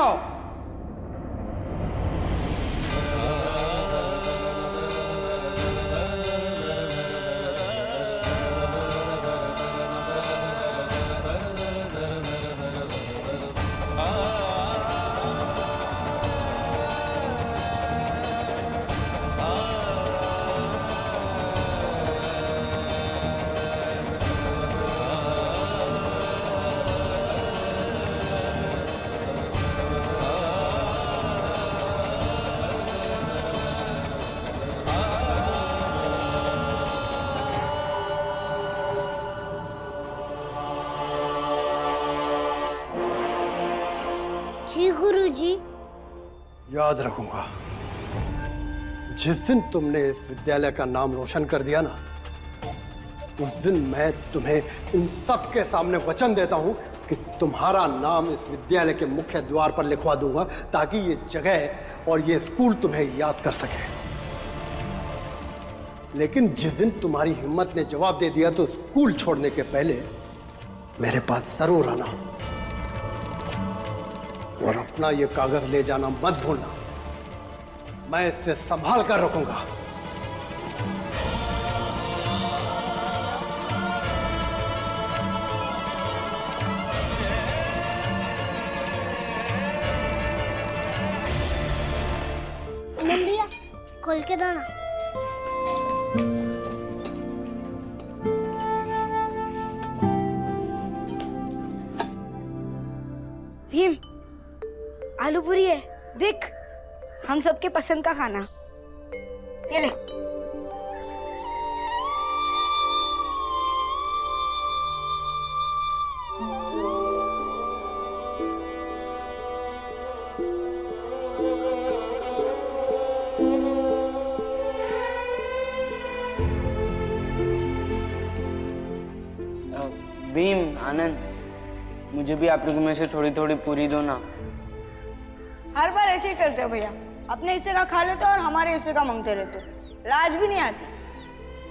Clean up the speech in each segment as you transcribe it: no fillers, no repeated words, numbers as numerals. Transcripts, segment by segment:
जाओ। जी गुरुजी। याद रखूंगा। जिस दिन तुमने इस विद्यालय का नाम रोशन कर दिया ना, उस दिन मैं तुम्हें इन सब के सामने वचन देता हूं कि तुम्हारा नाम इस विद्यालय के मुख्य द्वार पर लिखवा दूंगा, ताकि ये जगह और ये स्कूल तुम्हें याद कर सके। लेकिन जिस दिन तुम्हारी हिम्मत ने जवाब दे दिया, तो स्कूल छोड़ने के पहले मेरे पास जरूर आना, और अपना ये कागज ले जाना मत भूलना। मैं इसे संभाल कर रखूंगा। भैया खोल के दो ना। भीम, आलू पूरी है, देख, हम सबके पसंद का खाना। ये ले। भीम, आनंद, मुझे भी आप लोगों में से थोड़ी थोड़ी पूरी दो ना। हर बार ऐसे ही करते हो भैया, अपने हिस्से का खा लेते हो और हमारे हिस्से का मांगते रहते हो। लाज भी नहीं आती,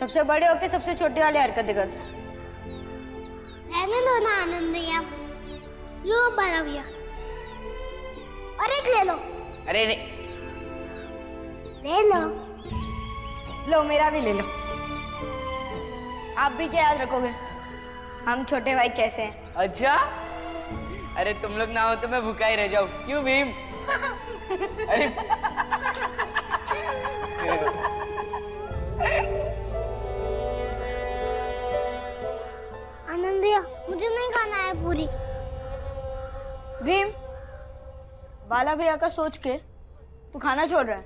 सबसे बड़े होके सबसे छोटे वाली हरकतें करते हो। रहने दो ना आनंद भैया। लो बड़ा भैया, और एक ले लो। अरे रे, ले लो। लो मेरा भी ले लो। आप भी क्या याद रखोगे, हम छोटे भाई कैसे हैं? अच्छा, अरे तुम लोग ना हो तो मैं भूखा ही रह जाऊं। क्यों भीम? अरे आनंद भैया, मुझे नहीं खाना है पूरी। भीम, बाला भैया का सोच के तू खाना छोड़ रहा है।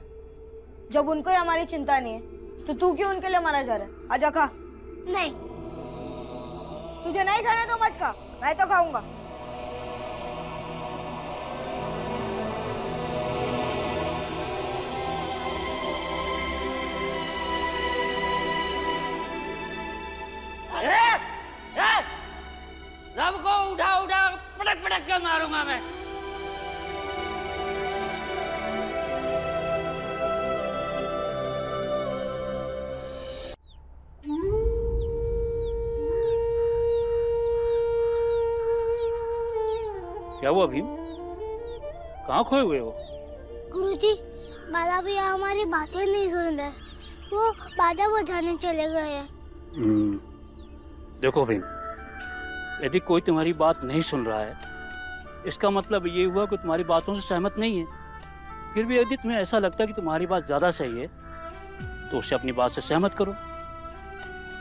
जब उनको ही हमारी चिंता नहीं है, तो तू क्यों उनके लिए मारा जा रहा है? आजा खा। नहीं। तुझे नहीं खाना तो मत खा, मैं तो खाऊंगा। सबको उठा उठा पटक पटक के मारूंगा मैं। क्या हुआ भीम? कहाँ खोए हुए हो? गुरुजी, बाला भैया हमारी बातें नहीं सुन रहे, वो बाजा बजाने चले गए हैं। देखो भीम, यदि कोई तुम्हारी बात नहीं सुन रहा है, इसका मतलब ये हुआ कि तुम्हारी बातों से सहमत नहीं है। फिर भी यदि तुम्हें ऐसा लगता है कि तुम्हारी बात ज्यादा सही है, तो उसे अपनी बात से सहमत करो।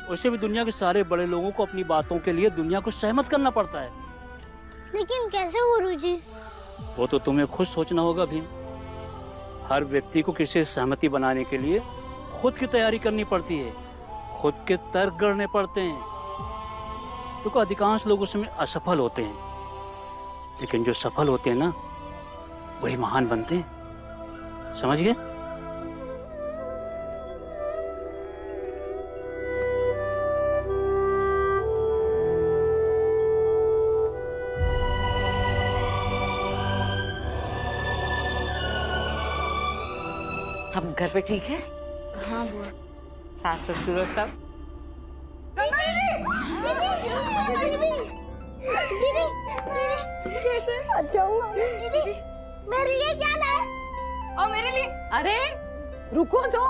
वैसे भी दुनिया के सारे बड़े लोगों को अपनी बातों के लिए दुनिया को सहमत करना पड़ता है। लेकिन कैसे गुरुजी? वो तो तुम्हें खुद सोचना होगा भीम। हर व्यक्ति को किसी से सहमति बनाने के लिए खुद की तैयारी करनी पड़ती है, खुद के तर्क गढ़ने पड़ते हैं। तो अधिकांश लोग उसमें असफल होते हैं, लेकिन जो सफल होते हैं ना, वही महान बनते हैं। समझ गए? सब घर पे ठीक है? हाँ बुआ। सास ससुर और सब? दीदी, कैसे? अच्छा हुआ। दीदी, मेरे लिए क्या लाए? और मेरे लिए अरे रुको तो,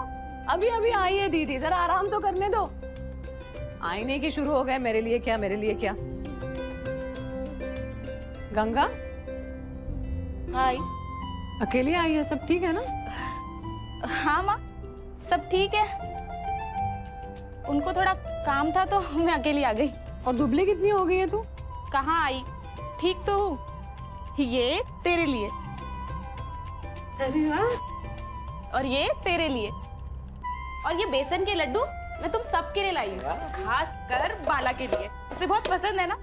अभी अभी आई है दीदी, जरा आराम तो करने दो। आईने की शुरू हो गए, मेरे लिए क्या, मेरे लिए क्या। गंगा हाय। अकेली आई है, सब ठीक है ना? हाँ माँ, सब ठीक है। उनको थोड़ा काम था तो मैं अकेली आ गई। और दुबली कितनी हो गई है तू? कहाँ आई, ठीक तो हूँ। ये तेरे लिए अरे वाह। और ये तेरे लिए, और ये बेसन के लड्डू मैं तुम सबके लिए लाई हूँ, खास कर बाला के लिए। उसे बहुत पसंद है ना।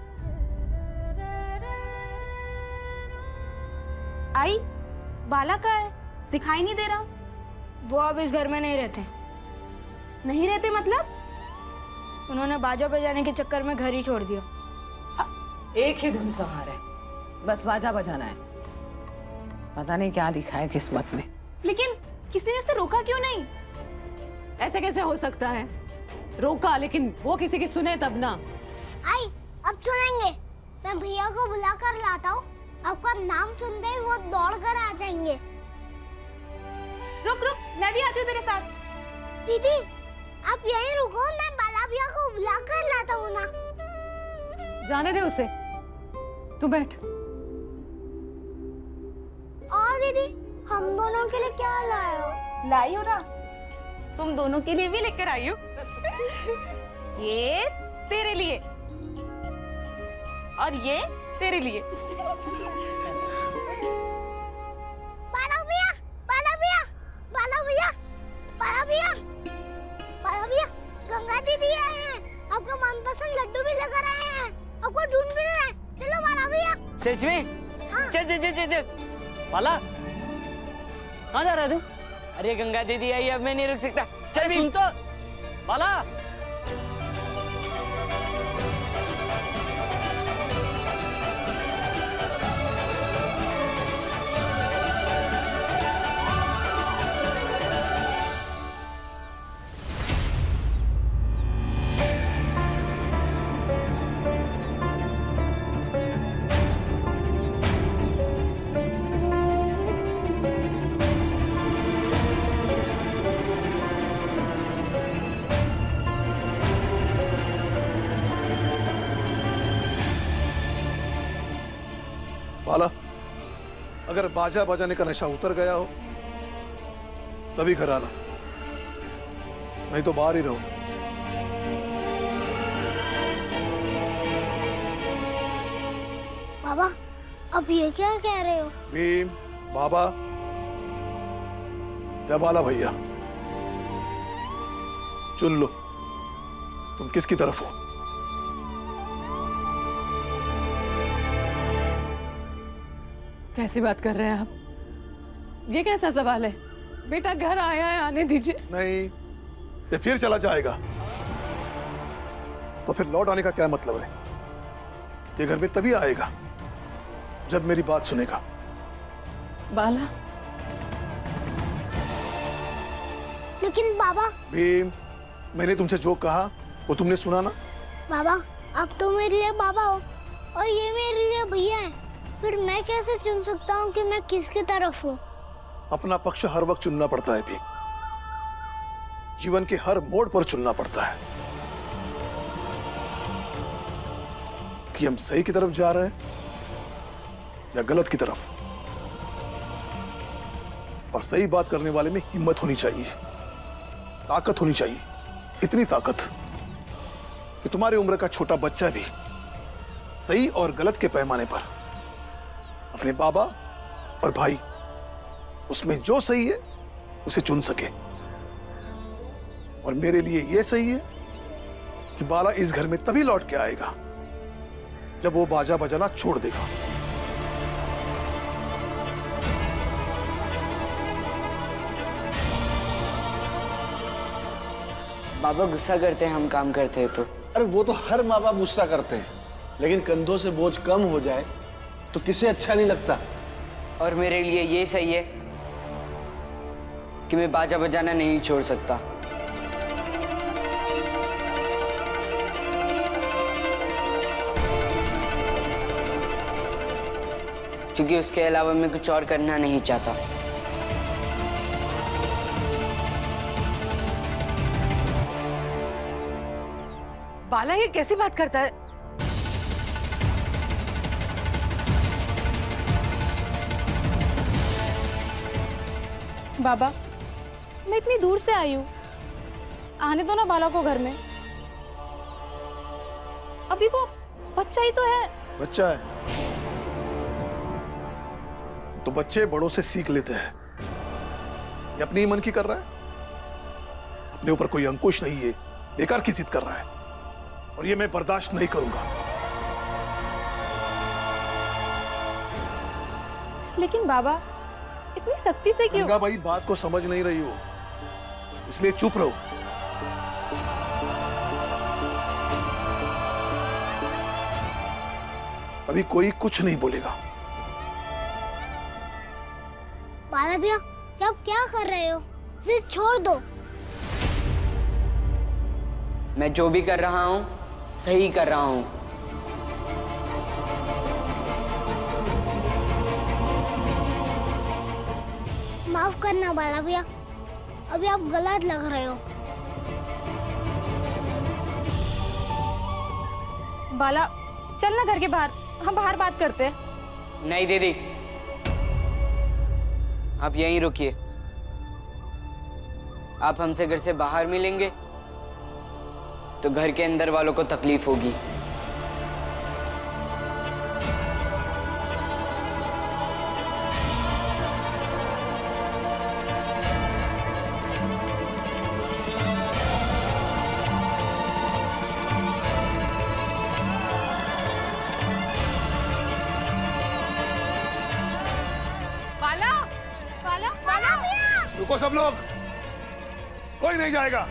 आई, बाला कहाँ है? दिखाई नहीं दे रहा। वो अब इस घर में नहीं रहते। नहीं रहते मतलब? उन्होंने बाजा बजाने के चक्कर में घर ही छोड़ दिया। एक ही धुन सवार है, बस बाजा बजाना है। पता नहीं क्या लिखा है किस्मत में। लेकिन किसी ने उसे रोका क्यों नहीं? ऐसे कैसे हो सकता है? रोका, लेकिन वो किसी की सुने तब ना। आई, अब सुनेंगे। मैं भैया को बुला कर लाता हूँ। आपका नाम सुनते ही वो दौड़ कर आ जाएंगे। रुक रुक, मैं भी आती हूँ तेरे साथ। दीदी, आप यहीं रुको, मैं बाला भैया को बुला कर लाता हूँ ना। जाने दे उसे, तू बैठ। और दीदी, हम दोनों के लिए क्या लाए हो? लाई हो ना, तुम दोनों के लिए भी लेकर आई हूँ। ये तेरे लिए और ये तेरे लिए। बाला भैया, बाला भैया, बाला भैया, बाला भैया, बाला भैया, गंगा दीदी आए हैं। आपका मनपसंद लड्डू भी लेकर आए हैं। आपको ढूंढ भी रहे हैं। चलो बाला भैया। सच में? हाँ। चल चल चल चल चल। बाला, कहाँ जा रहा है तू? अरे गंगा दीदी आई, अब मैं नहीं रुक सकता। चल अरे भीम। सुन तो, बाला। बाला, अगर बाजा बजाने का नशा उतर गया हो तभी घर आना, नहीं तो बाहर ही रहो। बाबा, अब ये क्या कह रहे हो? भीम, बाबा या बाला भैया, चुन लो तुम किसकी तरफ हो। कैसी बात कर रहे हैं आप? ये कैसा सवाल है? बेटा घर आया है, आने दीजिए। नहीं, ये फिर चला जाएगा तो फिर लौट आने का क्या मतलब है? ये घर में तभी आएगा जब मेरी बात सुनेगा। बाला, लेकिन बाबा, भीम, मैंने तुमसे जो कहा वो तुमने सुना ना? बाबा, आप तो मेरे लिए बाबा हो और ये मेरे लिए भैया है। फिर मैं कैसे चुन सकता हूँ कि मैं किसकी तरफ हूँ? अपना पक्ष हर वक्त चुनना पड़ता है भीम, जीवन के हर मोड़ पर चुनना पड़ता है कि हम सही की तरफ जा रहे हैं या गलत की तरफ। और सही बात करने वाले में हिम्मत होनी चाहिए, ताकत होनी चाहिए, इतनी ताकत कि तुम्हारी उम्र का छोटा बच्चा भी सही और गलत के पैमाने पर अपने बाबा और भाई उसमें जो सही है उसे चुन सके। और मेरे लिए यह सही है कि बाला इस घर में तभी लौट के आएगा जब वो बाजा बजाना छोड़ देगा। बाबा गुस्सा करते हैं हम काम करते हैं तो। अरे वो तो हर माँ बाप गुस्सा करते हैं, लेकिन कंधों से बोझ कम हो जाए तो किसे अच्छा नहीं लगता। और मेरे लिए ये सही है कि मैं बाजा बजाना नहीं छोड़ सकता। क्योंकि उसके अलावा मैं कुछ और करना नहीं चाहता। बाला ये कैसी बात करता है? बाबा, मैं इतनी दूर से आई हूँ, आने दो ना बाला को घर में। अभी वो बच्चा ही तो है। बच्चा है तो बच्चे बड़ों से सीख लेते हैं। ये अपनी ही मन की कर रहा है, अपने ऊपर कोई अंकुश नहीं है, बेकार की जिद कर रहा है और ये मैं बर्दाश्त नहीं करूंगा। लेकिन बाबा, इतनी सख्ती से क्यों? गंगा भाई बात को समझ नहीं रही हो, इसलिए चुप रहो। अभी कोई कुछ नहीं बोलेगा। बाला भैया, ये आप क्या कर रहे हो? इसे छोड़ दो। मैं जो भी कर रहा हूँ सही कर रहा हूँ। माफ करना बाला भैया, अभी आप गलत लग रहे हो। बाला, चल ना घर के बाहर, हम बाहर बात करते हैं। नहीं दीदी, आप यहीं रुकिए। आप हमसे घर से बाहर मिलेंगे तो घर के अंदर वालों को तकलीफ होगी। बाला, बाला, बाला भैया! रुको सब लोग, कोई नहीं जाएगा।